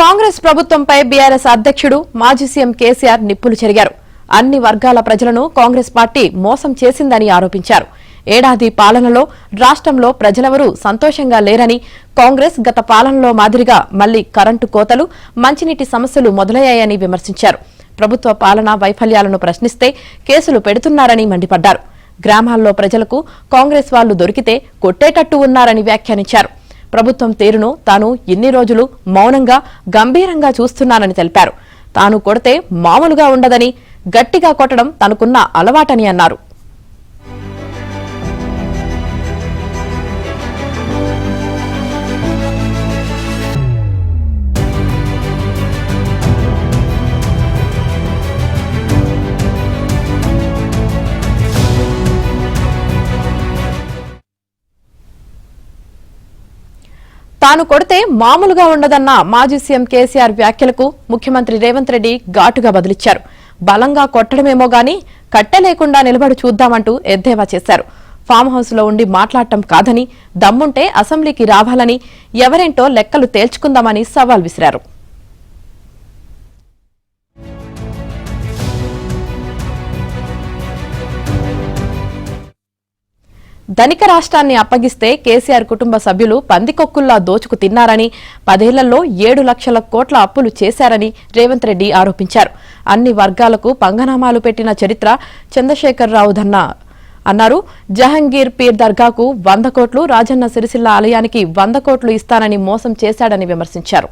కాంగ్రెస్ ప్రభుత్వంపై బీఆర్ఎస్ అధ్యక్షుడు మాజీ సీఎం కేసీఆర్ నిప్పులు చెరిగారు. అన్ని వర్గాల ప్రజలను కాంగ్రెస్ పార్టీ మోసం చేసిందని ఆరోపించారు. ఏడాది పాలనలో రాష్ట్రంలో ప్రజలెవరూ సంతోషంగా లేరని, కాంగ్రెస్ గత పాలనలో మాదిరిగా మళ్లీ కరెంటు కోతలు, మంచినీటి సమస్యలు మొదలయ్యాయని విమర్శించారు. ప్రభుత్వ పాలనా వైఫల్యాలను ప్రశ్నిస్తే కేసులు పెడుతున్నారని మండిపడ్డారు. గ్రామాల్లో ప్రజలకు కాంగ్రెస్ వాళ్లు దొరికితే కొట్టేటట్టు ఉన్నారని వ్యాఖ్యానించారు. ప్రభుత్వం తీరును తాను ఇన్ని రోజులు మౌనంగా గంభీరంగా చూస్తున్నానని తెలిపారు. తాను కొడితే మామూలుగా ఉండదని, గట్టిగా కొట్టడం తనకున్న అలవాటని అన్నారు. తాను కొడితే మామూలుగా ఉండదన్న మాజీ సీఎం కేసీఆర్ వ్యాఖ్యలకు ముఖ్యమంత్రి రేవంత్ రెడ్డి ఘాటుగా బదులిచ్చారు. బలంగా కొట్టడమేమో గాని కట్టె లేకుండా నిలబడి చూద్దామంటూ ఎద్దేవా చేశారు. ఫామ్ హౌస్ లో ఉండి మాట్లాడటం కాదని, దమ్ముంటే అసెంబ్లీకి రావాలని, ఎవరేంటో లెక్కలు తేల్చుకుందామని సవాల్ విసిరారు. ధనిక రాష్ట్రాన్ని అప్పగిస్తే కేసీఆర్ కుటుంబ సభ్యులు పందికొక్కుల్లా దోచుకు తిన్నారని, 10 ఏళ్లలో 7 లక్షల కోట్ల అప్పులు చేశారని రేవంత్ రెడ్డి ఆరోపించారు. అన్ని వర్గాలకు పంగనామాలు పెట్టిన చరిత్ర చంద్రశేఖరరావుదన్న అన్నారు. జహంగీర్ పీర్ దర్గాకు 100 కోట్లు, రాజన్న సిరిసిల్ల ఆలయానికి 100 కోట్లు ఇస్తానని మోసం చేశాడని విమర్శించారు.